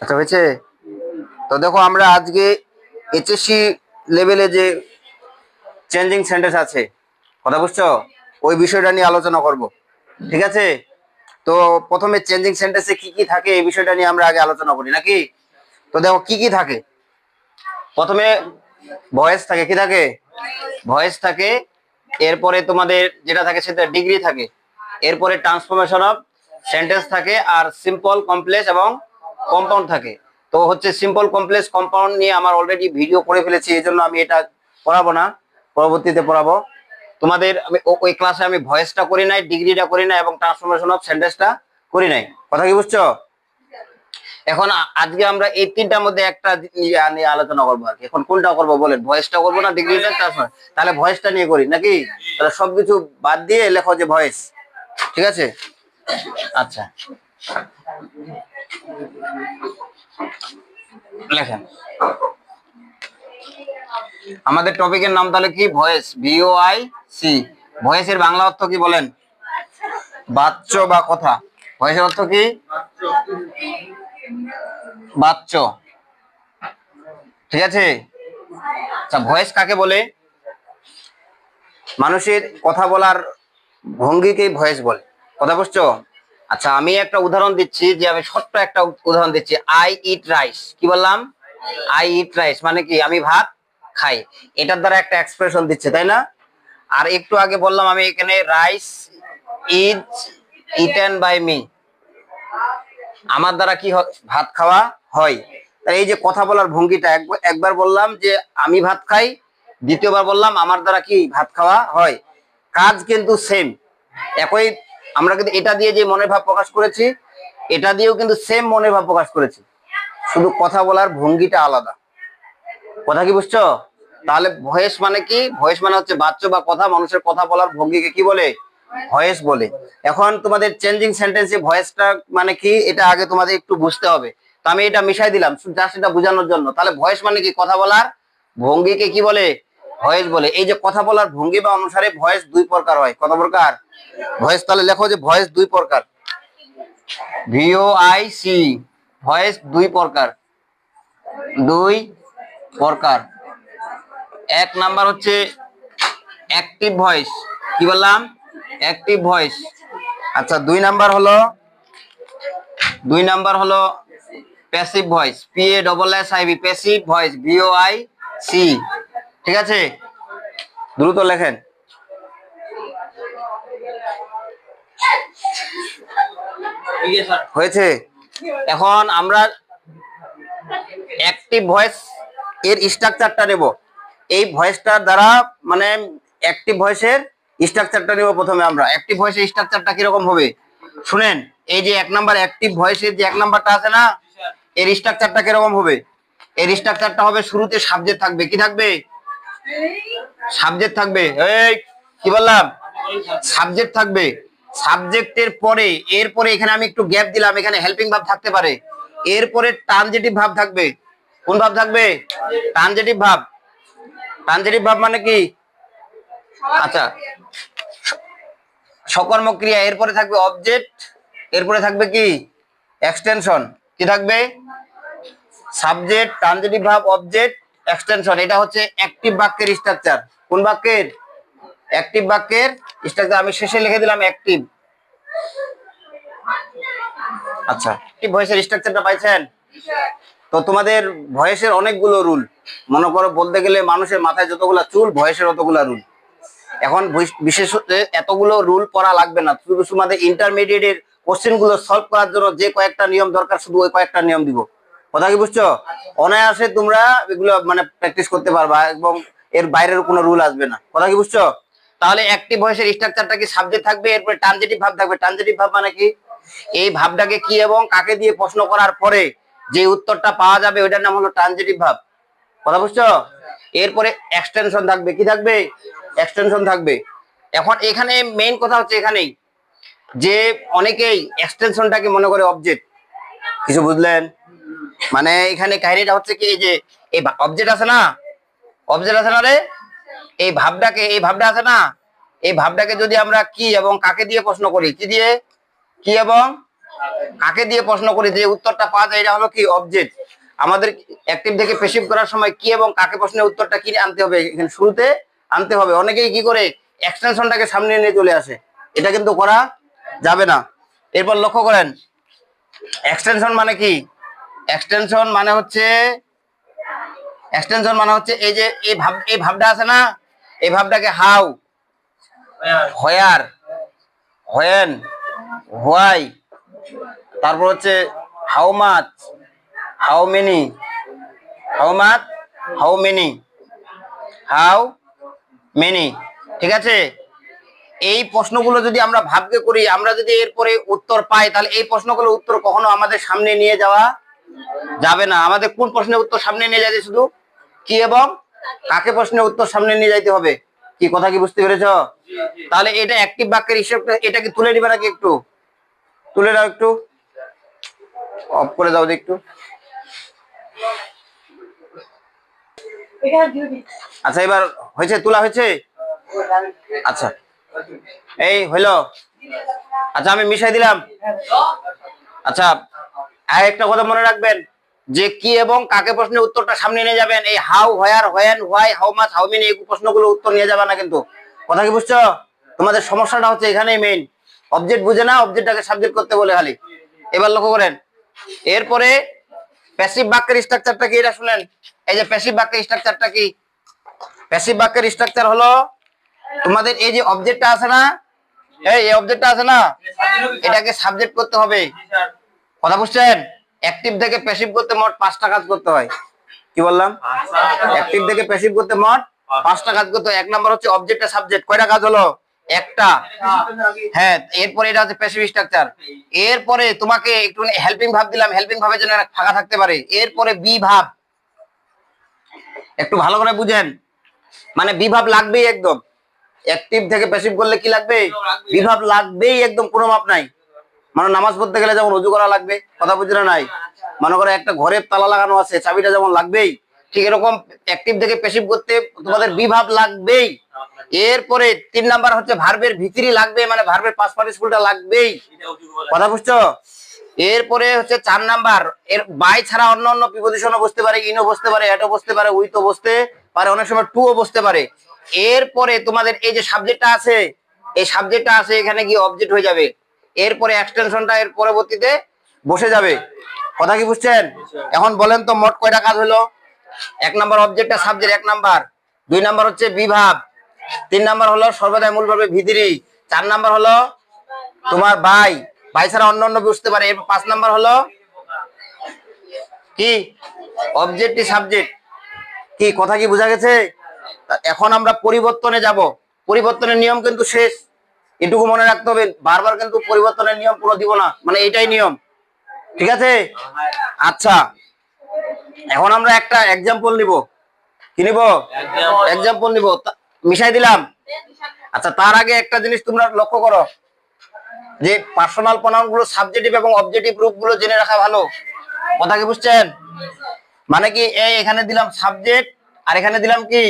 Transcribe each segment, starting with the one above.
আচ্ছা হয়েছে। তো দেখো আমরা আজকে এইচএসসি লেভেলে যে চেঞ্জিং সেন্টেন্স আছে, কথা বুঝছো, ওই বিষয়টা নিয়ে আলোচনা করব, ঠিক আছে? তো প্রথমে চেঞ্জিং সেন্টেন্সে কি কি থাকে এই বিষয়টা নিয়ে আমরা আগে আলোচনা করি নাকি? তো দেখো কি কি থাকে। প্রথমে ভয়েস থাকে, কি থাকে? ভয়েস থাকে। এরপরে তোমাদের যেটা থাকে সেটা ডিগ্রি থাকে। এরপরে ট্রান্সফরমেশন অফ সেন্টেন্স থাকে, আর সিম্পল, কমপ্লেক্স এবং কম্পাউন্ড থাকে। তো হচ্ছে সিম্পল, কমপ্লেক্স, কম্পাউন্ড নিয়ে আমার অলরেডি ভিডিও করে ফেলেছি, এই জন্য আমি এটা পড়াবো না, পরবর্তীতে পড়াবো তোমাদের। আমি ওই ক্লাসে আমি ভয়েসটা করি নাই, ডিগ্রিটা করি নাই এবং ট্রান্সফরমেশন অফ সেন্টেন্সটা করি নাই, কথা কি বুঝছো? এখন আজকে আমরা এই তিনটার মধ্যে একটা নিয়ে আলোচনা করবো আর কি। এখন কোনটা করবো বলেন, ভয়েসটা করবো না ডিগ্রিটা? তাহলে ভয়েসটা নিয়ে করি নাকি? তাহলে সবকিছু বাদ দিয়ে লেখো যে ভয়েস, ঠিক আছে? আচ্ছা লেখেন। আমাদের টপিকের নাম তাহলে কি? Voice, VOIC। ভয়েসের বাংলা অর্থ কি বলেন? বাচ্য বা কথা। ভয়েসের অর্থ কি? বাচ্য, ঠিক আছে? আচ্ছা ভয়েস কাকে বলে? মানুষের কথা বলার ভঙ্গিকেই ভয়েস বলে, কথা বুঝছো? আচ্ছা আমি একটা উদাহরণ দিচ্ছি, যে আমি ছোট্ট একটা উদাহরণ দিচ্ছি। আই ইট রাইস, কি বললাম? আই ইট রাইস মানে কি? আমি ভাত খাই। এটার দ্বারা একটা এক্সপ্রেশন দিচ্ছে, তাই না? আর একটু আগে বললাম আমি এখানে rice is eaten by me, আমার দ্বারা কি ভাত খাওয়া হয়। এই যে কথা বলার ভঙ্গিটা, একবার বললাম যে আমি ভাত খাই, দ্বিতীয়বার বললাম আমার দ্বারা কি ভাত খাওয়া হয়। কাজ কিন্তু সেম, একই। আমরা কিন্তু এটা দিয়ে যে মনের ভাব প্রকাশ করেছি, এটা দিয়েও কিন্তু সেম মনের ভাব প্রকাশ করেছি, শুধু কথা বলার ভঙ্গিটা আলাদা, কথা কি বুঝছো? তাহলে ভয়েস মানে কি? ভয়েস মানে হচ্ছে বাচ্য বা কথা, মানুষের কথা বলার ভঙ্গিকে কি বলে? ভয়েস বলে। এখন তোমাদের চেঞ্জিং সেন্টেন্সে ভয়েসটা মানে কি, এটা আগে তোমাদের একটু বুঝতে হবে। তো আমি এটা মিশাই দিলাম জাস্ট এটা বোঝানোর জন্য। তাহলে ভয়েস মানে কি? কথা বলার ভঙ্গিকে কি বলে? ভয়েস বলে। এই যে কথা বলার ভঙ্গি বা অনুসারে ভয়েস দুই প্রকার হয়। কত প্রকার ভয়েস? তাহলে লেখো যে ভয়েস দুই প্রকার, VOIC। ভয়েস দুই প্রকার, দুই প্রকার। এক নাম্বার হচ্ছে অ্যাক্টিভ ভয়েস, কি বললাম? Active voice. আচ্ছা দুই নাম্বার হলো passive voice, PASSIV, passive voice, VOIC, ঠিক আছে? দ্রুত লেখেন। হয়েছে? এখন আমরা অ্যাক্টিভ ভয়েস এর স্ট্রাকচারটা নেব। এই ভয়েসটার দ্বারা মানে অ্যাক্টিভ ভয়েসের স্ট্রাকচারটা নেব। প্রথমে আমরা অ্যাক্টিভ ভয়েসের স্ট্রাকচারটা কিরকম হবে শুনেন। এই যে এক নাম্বার অ্যাক্টিভ ভয়েসের যে এক নাম্বারটা আছে না, এর স্ট্রাকচারটা কিরকম হবে? এর স্ট্রাকচারটা হবে শুরুতে সাবজেক্ট থাকবে। কি থাকবে? সাবজেক্ট থাকবে। এই কি বললাম? সাবজেক্ট থাকবে। সাবজেক্টের পরে এরপরে এখানে আমি একটু গ্যাপ দিলাম, এখানে হেল্পিং ভাব থাকতে পারে। এরপরে ট্রানজিটিভ ভাব থাকবে। কোন ভাব থাকবে? ট্রানজিটিভ ভাব। ট্রানজিটিভ ভাব মানে কি? আচ্ছা সকর্মক ক্রিয়া। এরপরে থাকবে অবজেক্ট, এরপরে থাকবে কি? এক্সটেনশন। কি থাকবে? সাবজেক্ট, ট্রানজিটিভ ভাব, অবজেক্ট, এক্সটেনশন। এটা হচ্ছে অ্যাক্টিভ বাক্যের স্ট্রাকচার। কোন বাক্যের? অ্যাক্টিভ বাক্যের স্ট্রাকচার। আমি শেষে লিখে দিলাম অ্যাক্টিভ। আচ্ছা অ্যাক্টিভ ভয়েসের স্ট্রাকচারটা পাইছেন? তো তোমাদের ভয়েসের অনেকগুলো রুল, মনে করো বলতে গেলে মানুষের মাথায় যতগুলো চুল, ভয়েসের অতগুলো রুল। এখন বিশেষ এতগুলো রুল পড়া লাগবে না, শুধু তোমাদের ইন্টারমিডিয়েটের কোশ্চেন গুলো সলভ করার জন্য যে কয়েকটা নিয়ম দরকার, শুধু ওই কয়েকটা নিয়ম দিব। কথা কি বুঝছো? অনায়াসে তোমরা এগুলো মানে প্র্যাকটিস করতে পারবা এবং এর বাইরের কোনো রুল আসবে না। কথা কি বুঝছো? তাহলে অ্যাক্টিভ ভয়েসের স্ট্রাকচারটা কি? সাবজেক্ট থাকবে, এরপরে ট্রানজিটিভ ভাব থাকবে। ট্রানজিটিভ ভাব মানে কি? এই ভাবটাকে কি এবং কাকে দিয়ে প্রশ্ন করার পরে যে উত্তরটা পাওয়া যাবে ওইটার নাম হলো ট্রানজিটিভ ভাব। কথা বুঝছো? এরপরে এক্সটেনশন থাকবে। কি থাকবে? এক্সটেনশন থাকবে। এখন এখানে মেইন কথা হচ্ছে এখানেই যে অনেকেই এক্সটেনশনটাকে মনে করে অবজেক্ট। কিছু বুঝলেন? মানে এখানে কাহিনীটা হচ্ছে কি, এই যে এই অবজেক্ট আছে না, অবজেক্ট আছে না রে, এই ভাবটাকে, এই ভাবটা আছে না, এই ভাবটাকে যদি আমরা কি এবং কাকে দিয়ে প্রশ্ন করি, কি দিয়ে? কি এবং কাকে দিয়ে প্রশ্ন করি যে উত্তরটা পাওয়া যায়, এটা হলো কি অবজেক্ট। আমাদের অ্যাক্টিভ থেকে প্যাসিভ করার সময় কি এবং কাকে প্রশ্নের উত্তরটা কি আনতে হবে, এখানে শুরুতে আনতে হবে। অনেকেই কি করে এক্সটেনশনটাকে সামনে নিয়ে চলে আসে, এটা কিন্তু করা যাবে না। এরপর লক্ষ্য করেন, এক্সটেনশন মানে কি? এক্সটেনশন মানে হচ্ছে এই যে এই ভাবটা আছে না, এই ভাবটাকে হাউ, হোয়ার, হোয়েন, হোয়াই, তারপর হচ্ছে how much, how many, how much, how many, how many. ঠিক আছে, এই প্রশ্নগুলো যদি আমরা ভাবকে করি, আমরা যদি এরপরে উত্তর পাই, তাহলে এই প্রশ্নগুলো উত্তর কখনো আমাদের সামনে নিয়ে যাওয়া যাবে না। আমাদের কোন প্রশ্নের উত্তর সামনে নিয়ে যাইতে, শুধু কি এবং কাকে প্রশ্নের উত্তর সামনে নিয়ে যাইতে হবে। কি কথা কি বুঝতে পেরেছ? তাহলে এটা অ্যাক্টিভ বাক্যের হিসেবে, এটা কি তুলে নিবে নাকি? একটু তুলে দাও, একটু অফ করে দাও একটু। আচ্ছা, এবার হয়েছে, তোলা হয়েছে? আচ্ছা, এই হইল। আচ্ছা, আমি মিশাই দিলাম। আচ্ছা, আর একটা কথা মনে রাখবেন, যে কি এবং কাকে প্রশ্নের উত্তরটা সামনে নিয়ে যাবেন। এই how, where, when, why, how much, how many, এই প্রশ্নগুলো উত্তর নিয়ে যাবে না কিন্তু। কথা কি বুঝছো? তোমাদের সমস্যাটা হচ্ছে এখানেই মেইন, অবজেক্ট বুঝে না, অবজেক্টটাকে সাবজেক্ট করতে বলে খালি। এবার লক্ষ্য করেন, এরপরে প্যাসিভ বাক্যের স্ট্রাকচারটা কি, এটা শুনেন। এই যে প্যাসিভ বাক্যের স্ট্রাকচারটা কি, প্যাসিভ বাক্যের স্ট্রাকচার হলো, তোমাদের এই যে অবজেক্টটা আছে না, এই অবজেক্টটা আছে না, এটাকে সাবজেক্ট করতে হবে। কথা বুঝছেন? অ্যাক্টিভ থেকে প্যাসিভ করতে মোট 5টা কাজ করতে হয়। কি বললাম? অ্যাক্টিভ থেকে প্যাসিভ করতে মোট 5টা কাজ করতে হয়। এক নাম্বার হচ্ছে অবজেক্টটা সাবজেক্ট, কয়টা কাজ হলো? একটা। হ্যাঁ, এরপরে এটা হচ্ছে প্যাসিভ স্ট্রাকচার। এরপরে তোমাকে একটু হেল্পিং ভাব দিলাম, হেল্পিং ভাবের জন্য ফাঁকা থাকতে পারে। এরপরে বি ভাব, একটু ভালো করে বুঝেন, মানে বি ভাব লাগবেই একদম। অ্যাক্টিভ থেকে প্যাসিভ করলে কি লাগবে? বি ভাব লাগবেই একদম, কোনো মাপ নাই। মানে নামাজ পড়তে গেলে যেমন ওযু করা লাগবে, কথা বুঝলে নাই? মনে করো একটা ঘরে তালা লাগানো আছে, চাবিটা যেমন লাগবেই, ঠিক এরকম অ্যাক্টিভ থেকে প্যাসিভ করতে তোমাদের বিভাব লাগবেই। এরপরে 3 নাম্বার হচ্ছে ভার্বের ভিতরি লাগবে, মানে ভার্বের পাস্ট পার্টিসিপলটা লাগবেই। কথা বুঝছো? এরপরে হচ্ছে 4 নাম্বার, এর বাই ছাড়া অন্য অন্য প্রিপজিশনও বসতে পারে, ইনও বসতে পারে, এটও বসতে পারে, উইথও বসতে পারে, অনেক সময় টুও বসতে পারে। এরপরে তোমাদের এই যে সাবজেক্টটা আছে, এই সাবজেক্টটা আছে এখানে গিয়ে অবজেক্ট হয়ে যাবে। এরপরে এক্সটেনশনটা এর পরবর্তীতে বসে যাবে। কথা কি বুঝছেন? এখন বলেন তো মোট কয়টা কাজ হলো? 1 নাম্বার অবজেক্টটা সাবজেক্ট, 1 নাম্বার। 2 নাম্বার হচ্ছে বিভাব, 3 নাম্বার হলো সর্বদাই মূল ভাবে ভিতরি, 4 নাম্বার হলো তোমার বাই, বাই ছাড়া অন্য অন্য বুঝতে পারে। এরপর 5 নাম্বার হলো কি, অবজেক্টই সাবজেক্ট। কি কথা কি বোঝা গেছে? এখন আমরা পরিবর্তনে যাব। পরিবর্তনের নিয়ম কিন্তু শেষ, এটুকু মনে রাখতে হবে। বারবার কিন্তু পরিবর্তনের নিয়ম পুরো দিব না, মানে এইটাই নিয়ম। ঠিক আছে? আচ্ছা, এখন আমরা একটা এক্সাম্পল নিব। কি নিব? এক্সাম্পল নিব। মিশাই দিলাম। আচ্ছা, তার আগে একটা জিনিস তোমরা লক্ষ্য করো, যে পার্সোনাল প্রোনাউন গুলো সাবজেক্টিভ এবং অবজেক্টিভ রূপ গুলো জেনে রাখা ভালো। কথা কি বুঝছেন? মানে কি, এই এখানে দিলাম সাবজেক্ট, আর এখানে দিলাম কি,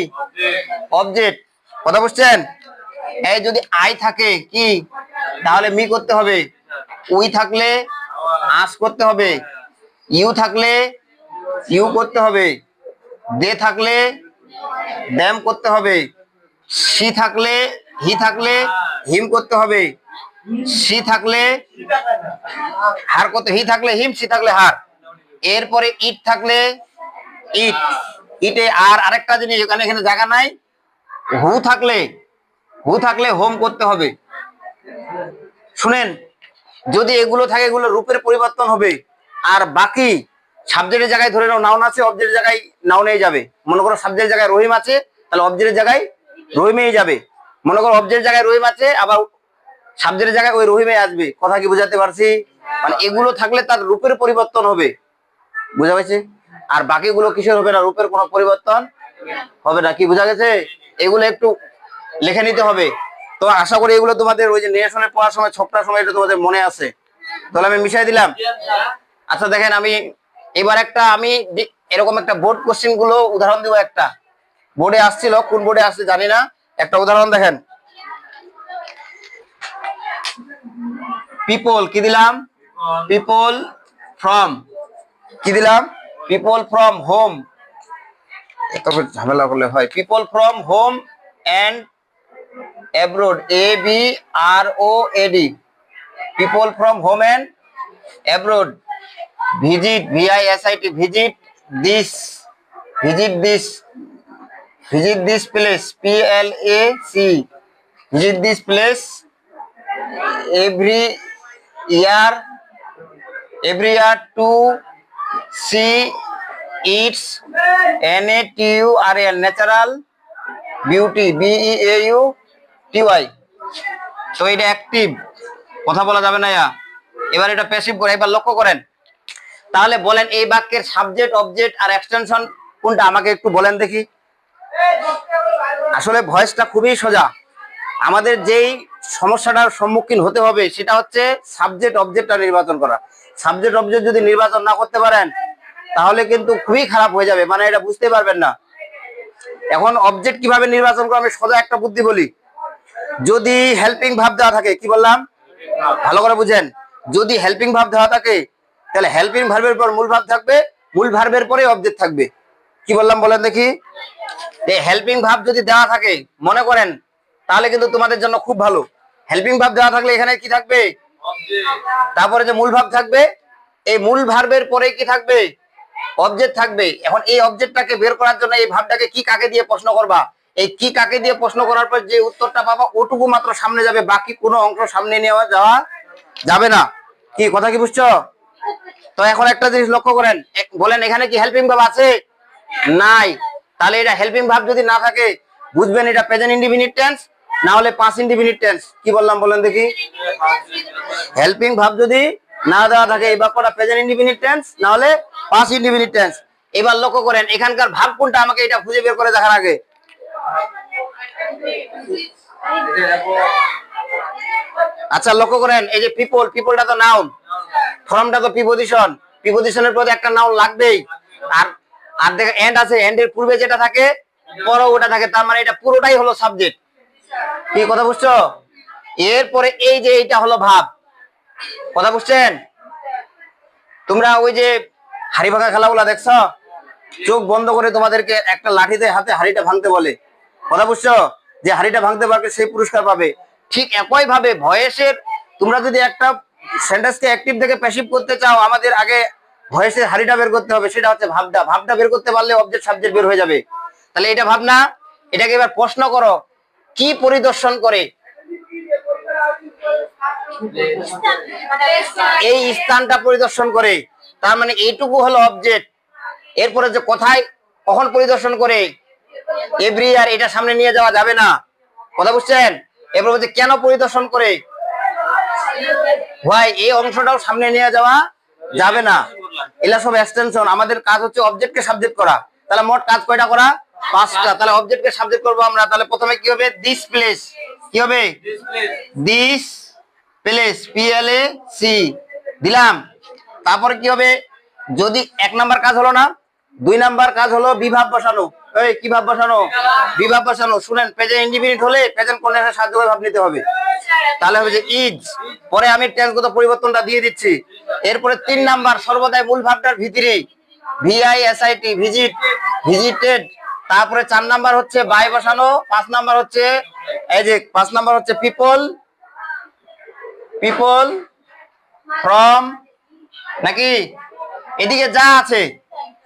অবজেক্ট। কথা বুঝছেন? এই যদি আই থাকে কি, তাহলে মি করতে হবে। উই থাকলে আস করতে হবে। ইউ থাকলে ইউ করতে হবে। দে থাকলে দ্যাম করতে হবে। সি থাকলে হি থাকলে হিম করতে হবে। সি থাকলে হার করতে, হি থাকলে হিম, সি থাকলে হার। এরপরে ইট থাকলে ইট, ইটে আর আরেকটা জিনিস, এখানে এখানে জায়গা নাই, হু থাকলে হোম করতে হবে। শুনেন, যদি এগুলো থাকে, এগুলো রূপের পরিবর্তন হবে। আর বাকি সাবজেক্টের জায়গায় ধরে নাও নাউন আছে, অবজেক্টের জায়গায় নাউনেই যাবে। মনে করো সাবজেক্টের জায়গায় রহিম আছে, তাহলে অবজেক্টের জায়গায় রহিমেই যাবে। মনে করো অবজেক্টের জায়গায় রহিম আছে, আবার সাবজেক্টের জায়গায় ওই রহিমে আসবে। কথা কি বুঝাতে পারছি? মানে এগুলো থাকলে তার রূপের পরিবর্তন হবে। বুঝা গেছে? আর বাকিগুলো কিসের হবে না? রূপের কোনো পরিবর্তন হবে না। কি বুঝা গেছে? এগুলো একটু লিখে নিতে হবে। তো আশা করি এগুলো তোমাদের ওই যে নেশনে পড়ার সময়, ছকটার সময় এটা তোমাদের মনে আছে। তাহলে আমি মিশাই দিলাম। আচ্ছা দেখেন, আমি এবার একটা এরকম একটা বোর্ড কোশ্চেন গুলো উদাহরণ দিব। একটা বোর্ডে আসছিল, কোন বোর্ডে আসছে জানি না। একটা উদাহরণ দেখেন, পিপল কি দিলাম, পিপল ফ্রম, কি দিলাম? People from home. তবে ঝামেলা করলে হয়। People from home and abroad, ABROAD, people from home and abroad. Visit, VISIT, visit this, visit this, visit this place, PLAC, visit this place every year, every year to see its natural, natural beauty, BEAUTY। তো এটা active, কথা বলা যাবে না। এবার এটা passive করে। এবার লক্ষ্য করেন, তাহলে বলেন এই বাক্যের সাবজেক্ট, অবজেক্ট আর এক্সটেনশন কোনটা আমাকে একটু বলেন দেখি। আসলে ভয়েসটা খুবই সোজা। আমাদের যেই সমস্যাটার সম্মুখীন হতে হবে সেটা হচ্ছে সাবজেক্ট অবজেক্টটা নির্বাচন করা। সাবজেক্ট অবজেক্ট যদি নির্বাচন না করতে পারেন তাহলে কিন্তু খুবই খারাপ হয়ে যাবে, মানে এটা বুঝতে পারবেন না। এখন অবজেক্ট কিভাবে নির্বাচন করা, আমি সোজা একটা বুদ্ধি বলি। যদি হেল্পিং ভাব দেওয়া থাকে, কি বললাম ভালো করে বুঝেন, যদি হেল্পিং ভাব দেওয়া থাকে তাহলে হেল্পিং ভার্বের পর মূল ভাব থাকবে, মূল ভার্বের পরে অবজেক্ট থাকবে। কি বললাম বলেন দেখি। হেল্পিং ভাব যদি দেওয়া থাকে মনে করেন, তাহলে কিন্তু তোমাদের জন্য খুব ভালো। হেল্পিং ভাব দেওয়া থাকলে এখানে কি থাকবে? তারপরে যে মূল ভাব থাকবে, এই মূল ভার্বের পরে কি থাকবে? অবজেক্ট থাকবে। এখন এই অবজেক্টটাকে বের করার জন্য এই ভাবটাকে কি কাকে দিয়ে প্রশ্ন করবা, এই কি কাকে দিয়ে প্রশ্ন করার পর যে উত্তরটা পাবা ওটুকু মাত্র সামনে যাবে, বাকি কোনো অংশ সামনে নেওয়া যাওয়া যাবে না। কি কথা কি বুঝছো? তো এখন একটা জিনিস লক্ষ্য করেন, বলেন এখানে কি হেল্পিং ভাব আছে? নাই। তাহলে এটা হেল্পিং ভাব যদি না থাকে বুঝবেন এটা প্রেজেন্ট ইনডিফিনিট টেন্স, না হলে পাস্ট ইনডিফিনিট টেন্স। কি বললাম বলেন দেখি। হেল্পিং ভাব যদি না দেওয়া থাকে এই বাক্যটা প্রেজেন্ট ইনডিফিনিট টেন্স, না হলে পাস্ট ইনডিফিনিট টেন্স। এবার লক্ষ্য করেন এখানকার ভাব কোনটা আমাকে এটা খুঁজে বের করে দেখার আগে। আচ্ছা লক্ষ্য করেন, এই যে পিপল, পিপলটা তো নাউন, ফর্মটা তো প্রিপজিশন, প্রিপজিশনের পরে একটা নাউন লাগবেই। আর আর দেখো এন্ড আছে, এন্ড এর পূর্বে যেটা থাকে পরে ওটা থাকে, তার মানে এটা পুরোটাই হলো সাবজেক্ট। কি কথা বুঝছো? এরপরে এই যে এইটা হলো ভাব। কথা বুঝছেন? তোমরা ওই যে হাড়ি ভাঙা খেলাগুলা দেখছো, চোখ বন্ধ করে তোমাদেরকে একটা লাঠিতে হাতে হাড়িটা ভাঙতে বলে। কথা বুঝছো? যে হাড়িটা ভাঙতে পারবে সেই পুরস্কার পাবে। ঠিক একই ভাবে ভয়েসের, তোমরা যদি একটা সেন্টেন্সকে অ্যাক্টিভ থেকে প্যাসিভ করতে চাও, আমাদের আগে ভয়েসের হাড়িটা বের করতে হবে, সেটা হচ্ছে ভাবটা। ভাবটা বের করতে পারলে অবজেক্ট সাবজেক্ট বের হয়ে যাবে। তাহলে এটা ভাবনা, এটাকে এবার প্রশ্ন করো, কি পরিদর্শন করে? এই স্থানটা পরিদর্শন করে, তার মানে এইটুকু হলো অবজেক্ট। এরপরে যে কোথায় কখন পরিদর্শন করে, এভরি ইয়ার, এটা সামনে নিয়ে যাওয়া যাবে না। কথা বুঝছেন? এরপর বলছে কেন পরিদর্শন করে, ভাই এই অংশটাও সামনে নিয়ে যাওয়া যাবে না। এগুলা সব এক্সটেনশন। আমাদের কাজ হচ্ছে অবজেক্টকে সাবজেক্ট করা। তাহলে মোট কাজ কয়টা করা? 5টা। তাহলে অবজেক্টকে সাবজেক্ট করবো আমরা। তাহলে প্রথমে কি হবে? This place. কি হবে? দিস প্লেস, PLAC দিলাম। তারপরে কি হবে? যদি 1 নাম্বার কাজ হলো না, 2 নাম্বার কাজ হলো বিভাব বসানো। এই কি ভাব বসানো? বিভাব বসানো। শুনেন, প্রেজেন্ট ইনডিফিনিট হলে প্রেজেন্ট কন্টিনিউয়াসের সাহায্যে ভাব নিতে হবে। তাহলে হবে যে ইজ, পরে আমি টেন্সগত পরিবর্তনটা দিয়ে দিচ্ছি। এরপরে 3 নাম্বার সর্বদাই মূল ভাবটার ভিতরে, VISIT, ভিজিট, ভিজিটেড। তারপরে 4 নাম্বার হচ্ছে বাই বসানো। 5 নাম্বার হচ্ছে এই যে 5 নাম্বার হচ্ছে পিপল, পিপল ফ্রম, নাকি এদিকে যা আছে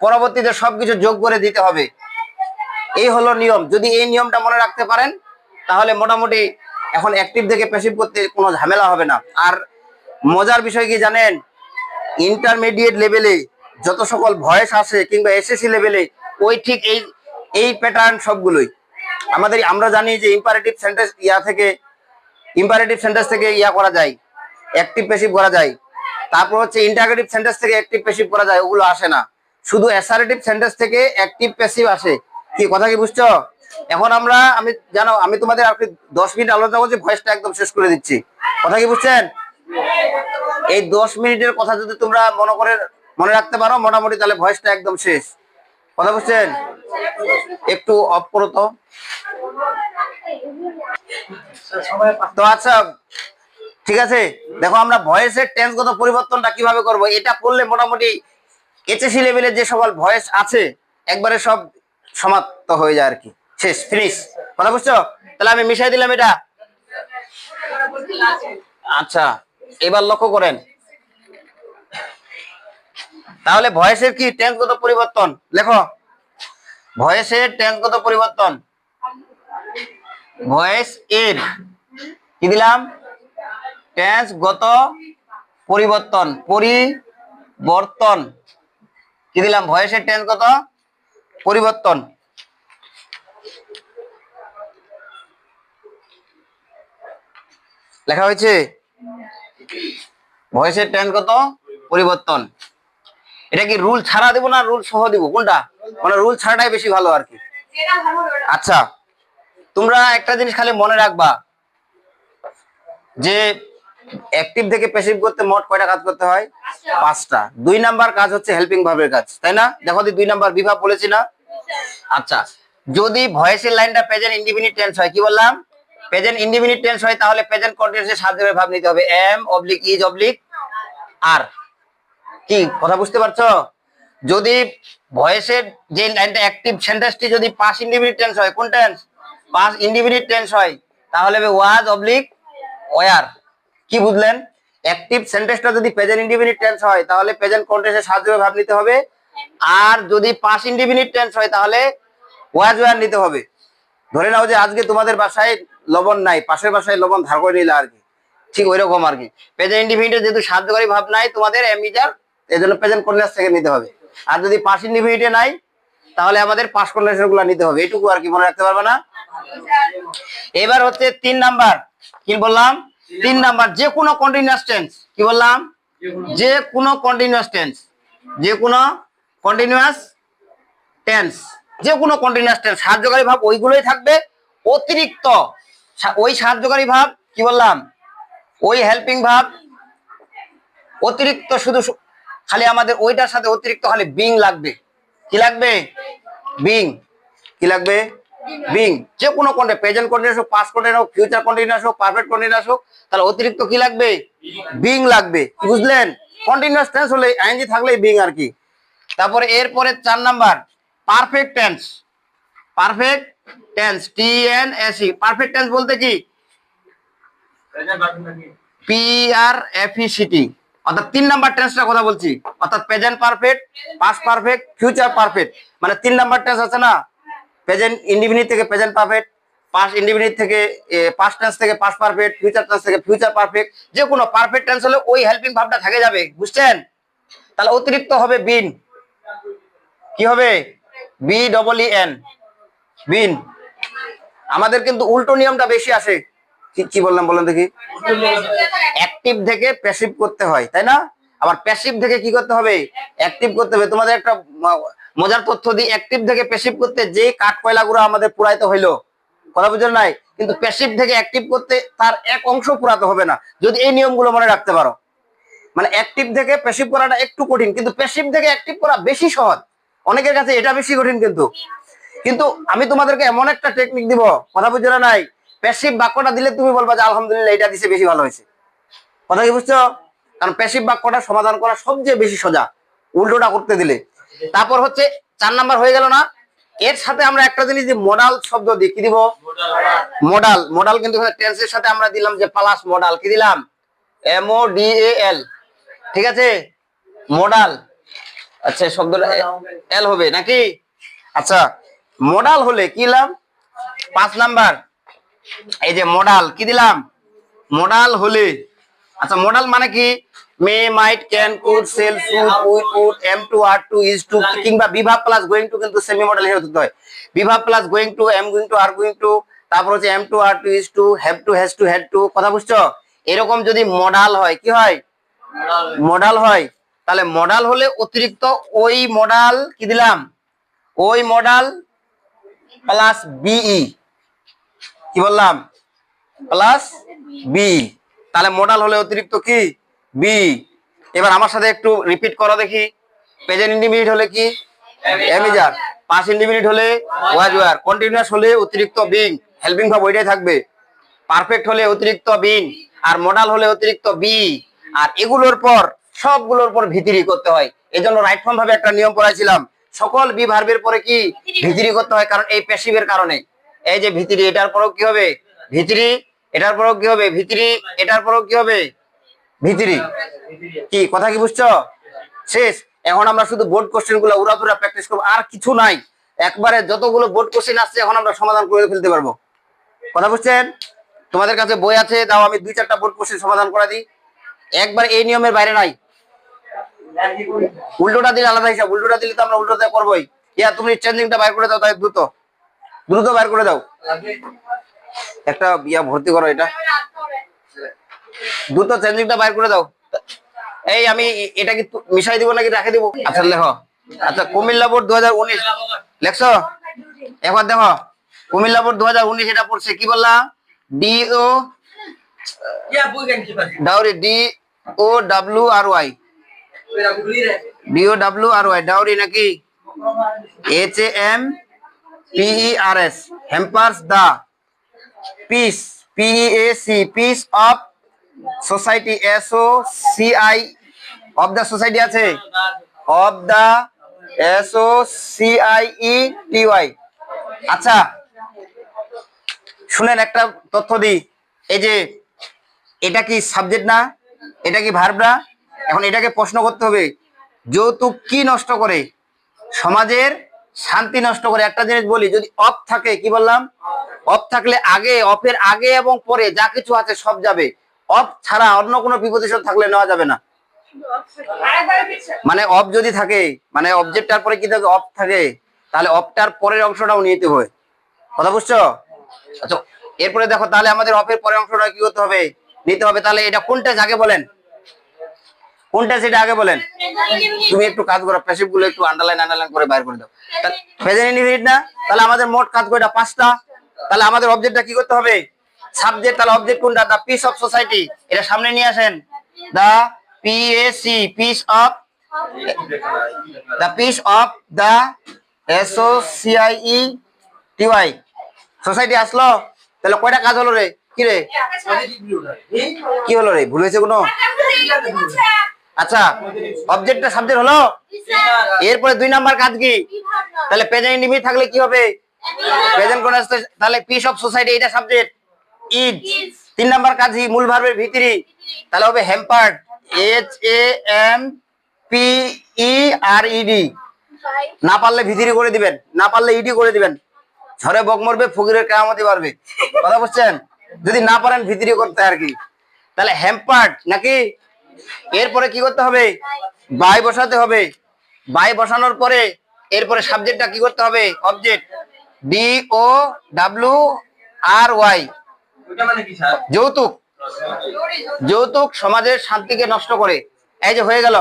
পরবর্তীতে সবকিছু যোগ করে দিতে হবে। এই হলো নিয়ম। যদি এই নিয়মটা মনে রাখতে পারেন তাহলে মোটামুটি এখন অ্যাক্টিভ থেকে প্যাসিভ করতে কোনো ঝামেলা হবে না। আর মজার বিষয় কি জানেন, ইন্টারমিডিয়েট লেভেলে যত সকল ভয়েস আসে কিংবা SSC লেভেলে ওই ঠিক এই এই প্যাটার্ন সবগুলোই আমাদের, আমরা জানি যে ইম্পারেটিভ সেন্টেন্স থেকে ইয়া করা যায়, অ্যাক্টিভ প্যাসিভ করা যায়। তারপর হচ্ছে ইন্টারগেটিভ সেন্টেন্স থেকে অ্যাক্টিভ প্যাসিভ করা যায়, ওগুলো আসে না। শুধু অ্যাসার্টিভ সেন্টেন্স থেকে অ্যাক্টিভ প্যাসিভ আসে। কি কথা কি বুঝছো? এখন আমি জানো আমি তোমাদের আর 10 মিনিট আলোচনা করছি, ভয়েসটা একদম শেষ করে দিচ্ছি। কথা কি বুঝছেন? এই 10 মিনিটের কথা যদি তোমরা মনে রাখতে পারো মোটামুটি, তাহলে ভয়েসটা একদম শেষ। কথা বুঝছেন? একটু অফ করো তো। তো আচ্ছা ঠিক আছে, দেখো আমরা ভয়েসের টেন্সগত পরিবর্তনটা কিভাবে করব, এটা করলে মোটামুটি এইচএসসি লেভেলের যে সকল ভয়েস আছে একবারে সব সমাপ্ত হয়ে যায় আর কি, শেষ, ফিনিশ। কথা বুঝছো? তাহলে আমি মিশাই দিলাম এটা। আচ্ছা, এবার লক্ষ্য করেন, তাহলে ভয়েসের কি টেন্সগত পরিবর্তন, লেখো ভয়েসের টেন্সগত পরিবর্তন। ভয়েস এর কি দিলাম, টেন্সগত পরিবর্তন, পরিবর্তন কি দিলাম, ভয়েসের টেন্সগত পরিবর্তন। লেখা হয়েছে ভয়েসের টেন্সগত পরিবর্তন। এটা কি রুল ছাড়া দেবো না রুল সহ দিব, কোনটা? মানে রুল ছাড়াটাই বেশি ভালো আর কি। আচ্ছা, তোমরা একটা জিনিস খালি মনে রাখবা যে অ্যাক্টিভ থেকে প্যাসিভ করতে মোট কয়টা কাজ করতে হয়? 5টা। 2 নাম্বার কাজ হচ্ছে হেল্পিং ভার্বের কাজ, তাই না? দেখো 2 নাম্বার বিভাগ বলেছি না? আচ্ছা, যদি ভয়েসের লাইনটা প্রেজেন্ট ইনডিফিনিট টেন্স হয়, কি বললাম? প্রেজেন্ট ইনডিফিনিট টেন্স হয়, তাহলে প্রেজেন্ট কন্টিনিউয়াসের সাহায্যে ভাব নিতে হবে, এম অবলিক ইজ অবলিক আর। কি কথা বুঝতে পারছো? যদি ভয়েসের যে লাইনটা অ্যাক্টিভ সেন্টেন্সটি যদি পাস্ট ইনডিফিনিট টেন্স হয়, কোন টেন্স? পাস্ট ইনডিফিনিট টেন্স হয়, তাহলে ওয়াজ অবলিক ওয়ার। কি বুঝলেন? অ্যাক্টিভ সেন্টেন্সটা যদি প্রেজেন্ট ইনডিফিনিট টেন্স হয়, তাহলে প্রেজেন্ট কন্টিনিউয়াসের সাহায্যে ভাব নিতে হবে, আর যদি পাস্ট ইনডিফিনিট টেন্স হয়, তাহলে ওয়াজ ওয়ার নিতে হবে। ধরে নাও যে আজকে তোমাদের বাসায় লবণ নাই, পাশের বাসায় লবণ ধার করে নিলে আর কি, ঠিক ওই রকম আর কি। প্রেজেন্ট ইনডিফিনিটের যেহেতু সাহায্যকারী ভাব নাই, তোমাদের এমিজার, এজন্য প্রেজেন্ট কন্টিনিউয়াস থেকে নিতে হবে। আর যদি পাস্ট ইনডিফিনিটে নাই, তাহলে আমাদের পাস্ট কন্টিনিউয়াস গুলো নিতে হবে। এইটুকু আর কি, মনে রাখতে পারবে না? এবার হচ্ছে 3 নাম্বার, কি বললাম? 3 নাম্বার, যে কোনো কন্টিনিউয়াস টেন্স। কি বললাম? যে কোনো কন্টিনিউয়াস টেন্স, যে কোনো কন্টিনিউয়াস টেন্স, যে কোনো কন্টিনিউয়াস টেন্স সাহায্যকারী ভাব ওইগুলোই থাকবে, অতিরিক্ত ওই সাহায্যকারী ভাব, কি বললাম, ওই হেল্পিং ভাব অতিরিক্ত শুধু খালি আমাদের ওইটার সাথে অতিরিক্ত খালি বিং লাগবে। কি লাগবে? বিং। কি লাগবে? বিং। যে কোনো কন্টিনিউয়াস, প্রেজেন্ট কন্টিনিউয়াস হোক, পাস্ট কন্টিনিউয়াস হোক, ফিউচার কন্টিনিউয়াস হোক, পারফেক্ট কন্টিনিউয়াস হোক, তাহলে অতিরিক্ত কি লাগবে? বিং লাগবে। কি বুঝলেন? কন্টিনিউয়াস টেন্স হলে আইএনজি থাকলেই বিং আর কি। তারপরে এরপরে 4 number, perfect tense. Perfect tense, TNSE. Perfect tense বলতে কি? পিআরএফইসিটি, অর্থাৎ 3 নাম্বার টেন্সটার কথা বলছি, অর্থাৎ present perfect, past perfect, future perfect. মানে 3 নাম্বার টেন্স আছে না, প্রেজেন্ট ইনডিফিনিট থেকে প্রেজেন্ট পারফেক্ট, পাস্ট ইনডিফিনিট থেকে পাস্ট টেন্স থেকে পাস্ট পারফেক্ট, ফিউচার টেন্স থেকে ফিউচার পারফেক্ট। যে কোনো পারফেক্ট টেন্স হলে ওই হেল্পিং ভাবটা থেকে যাবে, বুঝছেন? তাহলে অতিরিক্ত হবে বিন। কি হবে? বি ডবল ই এন, বিন। আমাদের কিন্তু উল্টো নিয়মটা বেশি আসে। কি বললাম বলেন দেখি? অ্যাক্টিভ থেকে প্যাসিভ করতে হয়, তাই না? আবার প্যাসিভ থেকে কি করতে হবে? অ্যাক্টিভ করতে হবে। তোমাদের একটা মজার তথ্য দিই, অ্যাক্টিভ থেকে প্যাসিভ করতে যে কাঠ কয়লাগুলো আমাদের পুরাইতে হইলো, কথা বুঝলেন নাই? কিন্তু প্যাসিভ থেকে অ্যাক্টিভ করতে তার এক অংশ পুরাতে হবে না, যদি এই নিয়মগুলো মনে রাখতে পারো। মানে অ্যাক্টিভ থেকে প্যাসিভ করাটা একটু কঠিন, কিন্তু প্যাসিভ থেকে অ্যাক্টিভ করা বেশি সহজ। অনেকের কাছে এটা বেশি কঠিন, কিন্তু আমি তোমাদেরকে এমন একটা টেকনিক দিব, কথা বুঝছো না নাই? প্যাসিভ বাক্যটা দিলে তুমি বলবা যে আলহামদুলিল্লাহ এটা দিছে, বেশি ভালো হয়েছে। কথা কি বুঝছো? কারণ প্যাসিভ বাক্যটা সমাধান করা সবচেয়ে বেশি সোজা উল্টোটা করতে দিলে। তারপর হচ্ছে 4 নাম্বার হয়ে গেল না? এর সাথে আমরা একটা জিনিস যে মডাল শব্দ দিই, কি দিব? মডাল। মডাল কিন্তু টেন্সের সাথে আমরা দিলাম যে প্লাস মডাল, কি দিলাম? MODAL। ঠিক আছে, মডাল। আচ্ছা, শব্দটা এল হবে নাকি? আচ্ছা, মডাল হলে কি দিলাম? 5 নাম্বার, এই যে মডাল, কি দিলাম? মডাল হলে, আচ্ছা মডাল মানে কি? May, might, can, could, shall, should, will, would, am to, are to, is to, কিংবা বিভাগ প্লাস গোয়িং টু কিন্তু সেমি মডেল হিসেবে ধরতে হয়। বিভাগ plus going to, am going to, are going to, তারপর হচ্ছে am to, are to, is to, have to, has to, had to. কথা বুঝছো? এরকম যদি মডাল হয়, কি হয়? মডাল হয়। তাহলে মডাল হলে অতিরিক্ত ওই মডাল, কি দিলাম? ওই মডাল প্লাস বিই, কি বললাম? Plus B. তাহলে মডাল হলে অতিরিক্ত কি? বি। এবার আমার সাথে একটু রিপিট করো দেখি। প্রেজেন্ট ইনডিফিনিট হলে কি? এমিজার। পাস্ট ইনডিফিনিট হলে ওয়াজ ওয়ার। কন্টিনিউয়াস হলে অতিরিক্ত বিং, হেল্পিং ভাব ওইটাই থাকবে। পারফেক্ট হলে অতিরিক্ত বিং, আর মডাল হলে অতিরিক্ত বি, আর এগুলোর পর সবগুলোর পর ভিতরি করতে হয়। এই জন্য রাইট ফর্ম ভাবে একটা নিয়ম পড়াইছিলাম, সকল বি ভার্বের পরে কি ভিতরি করতে হয়, কারণ এই প্যাসিভের কারণে। এই যে ভিতরি, এটার পরেও কি হবে ভিতরি, এটার পরেও কি হবে ভিতরি, এটার পরেও কি হবে ভিতরি। কি কথা কি বুঝছো? শেষ। এখন আমরা শুধু বোর্ড কোশ্চেন গুলো উড়াধুরা প্র্যাকটিস করবো, আর কিছু নাই। একবারে যতগুলো বোর্ড কোশ্চেন আসছে এখন আমরা সমাধান করে ফেলতে পারবো। কথা বুঝছেন? তোমাদের কাছে বই আছে, দাও আমি 2-4টা বোর্ড কোশ্চেন সমাধান করে দিই। একবার এই নিয়মের বাইরে নাই। উল্টোটা দিলে আলাদা হিসাব, উল্টোটা দিলে তো আমরা উল্টোটা করবোই। ইয়া তুমি চেঞ্জিংটা বাইর করে দাও, তাই দ্রুত দ্রুত বাইর করে দাও। একটা বিয়া ভর্তি করো, এটা দ্রুত চেঞ্জিংটা বাইর করে দাও। এই আমি এটা কি মিশাই দিব নাকি রেখে দিব? আচ্ছা লেখো। আচ্ছা কুমিল্লা বোর্ড 2019 লেখছো? একবার দেখো কুমিল্লা বোর্ড 2019 এটা পড়ছে কি বললাম? D O dowry, DOWRY, DOWRY dowry নাকি? HAMPERS hampers the peace, PEAC peace of society, SOCI of the society আছে, অফ দা SOCIETY। আচ্ছা শুনেন একটা তথ্য দিই, এই যে এটা কি সাবজেক্ট না, এটা কি ভার্ব না? এখন এটাকে প্রশ্ন করতে হবে, যৌতুক কি নষ্ট করে? সমাজের শান্তি নষ্ট করে। একটা জিনিস বলি, যদি অফ থাকে, কি বললাম? অফ থাকলে আগে, অফের আগে এবং পরে যা কিছু আছে সব যাবে। অফ ছাড়া অন্য কোনো প্রিপজিশন থাকলে নেওয়া যাবে না। মানে অফ যদি থাকে, মানে অবজেক্টটার পরে কি থাকে? অফ থাকে, তাহলে অফটার পরের অংশটাও নিতে হয়। কথা বুঝছো? আচ্ছা এরপরে দেখো, তাহলে আমাদের অফের পরের অংশটা কি করতে হবে? নিতে হবে। তাহলে এটা কোনটা আগে বলেন, কোনটা সেটা আগে বলেন। তুমি একটু কাজ করো, প্যাসিভ গুলো একটু আন্ডারলাইন করে বাইর করে দাও। প্রেজেন্ট ইনডিফিনিট না? তাহলে আমাদের মোট কাজ কয়টা? 5টা। তাহলে আমাদের অবজেক্টটা কি করতে হবে? সাবজেক্ট। তাহলে অবজেক্ট কোনটা? The peace of society. এটা সামনে নিয়ে আসেন, the PAC peace of, the peace of the SOCIETY society আসলো। তাহলে কয়টা কাজ হলো রে? কি রে কি হলো রে? ভুল হয়েছে কোনো? আচ্ছা অবজেক্টটা সাবজেক্ট হলো। এরপরে 2 নাম্বার কাজ কি? তাহলে প্রেজেন্ট ইনডিফিনিট থাকলে কি হবে? প্রেজেন্ট কোন আসছে? তাহলে পিস অফ সোসাইটি, এটা সাবজেক্ট, ইজ। 3 নাম্বার কাজ কি? মূল ভার্বের ভিতরি, তাহলে হবে হ্যাম্পার্ড, HAMPERED। না পারলে ভিতরি করে দিবেন, না পারলে ইডি করে দিবেন। ঝড়ে বক মরবে, ফকিরের কেরামতি পারবে। কথা বুঝছেন? যদি না পারেন ভিতরি করতে আর কি। তাহলে হ্যাম্পার্ড নাকি? এরপরে কি করতে হবে? বাই বসাতে হবে। বাই বসানোর পরে এরপরে সাবজেক্টটা কি করতে হবে? অবজেক্ট, DOWRY যৌতুক। যৌতুক সমাজের শান্তিকে নষ্ট করে। এই যে হয়ে গেল।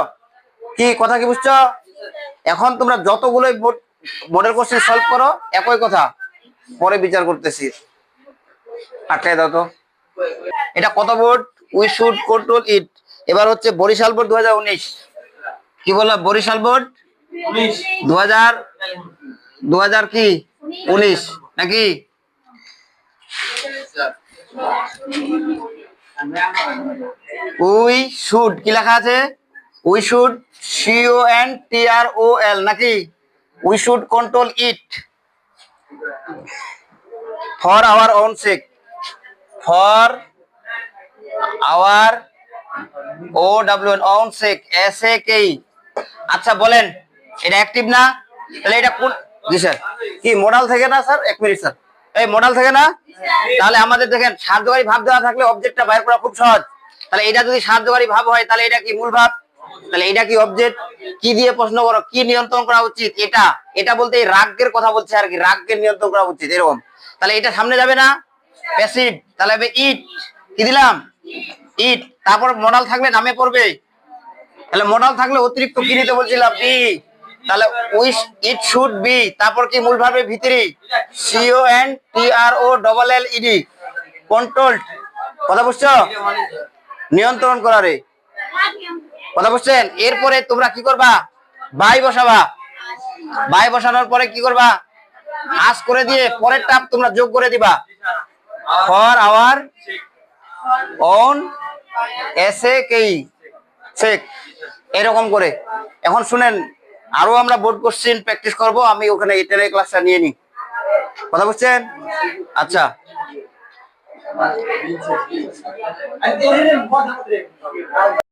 কি কথা কি বুঝছো? এখন তোমরা যতগুলো মডেল কোশ্চেন সলভ করো একই কথা, পরে বিচার করতেছি। আটকায় দাও তো। এটা কত বোর্ড? উই শুড কন্ট্রোল ইট। এবার হচ্ছে বরিশাল বোর্ড 2019। কি বললো? বরিশাল বোর্ড 2000 কি 19 নাকি? উই শুড কি লেখা আছে? উই শুড CONTROL নাকি? We should control it for our own sake, for our OWN own sake, SAK। আচ্ছা বলেন এটা অ্যাক্টিভ না? তাহলে এটা কোন? জি স্যার। কি মডাল থেকে না স্যার? 1 minute sir. এই মডাল থেকে না? তাহলে আমাদের দেখেন সাহায্যকারী ভাব দেওয়া থাকলে অবজেক্টটা বাইর করা খুব সহজ। তাহলে এটা যদি সাহায্যকারী ভাব হয় তাহলে এটা কি মূল ভাব? তাহলে এটা কি অবজেক্ট? কি দিয়ে প্রশ্ন করো, কি নিয়ন্ত্রণ করা উচিত? এটা, এটা বলতে এই রাগের কথা বলছে আর কি, রাগকে নিয়ন্ত্রণ করা উচিত এরকম। তাহলে এটা সামনে যাবে না? প্যাসিভ। তাহলে হবে ইট। কি দিলাম? ইট। তারপর মডাল থাকলে নামে পড়বে। তাহলে মডাল থাকলে অতিরিক্ত কি নিতে বলছিলাম? বি। তাহলে উইশ ইট শুড বি। তারপর কি মূল ভার্বের ভিতরে? CONTROLLED controlled. কথা বুঝছো? নিয়ন্ত্রণ করা রে। কথা বুঝছেন? এরপরে তোমরা কি করবা? বাই বসাবা। বাই বসানোর পরে কি করবা? আস করে দিয়ে পরেরটা তোমরা যোগ করে দিবা, ফর আওয়ার অন এসে কেই চেক, এরকম করে। এখন শুনেন, আরো আমরা বোর্ড কোশ্চেন প্র্যাকটিস করব, আমি ওখানে এটার ক্লাসটা নিয়ে নিই। কথা বুঝছেন? আচ্ছা।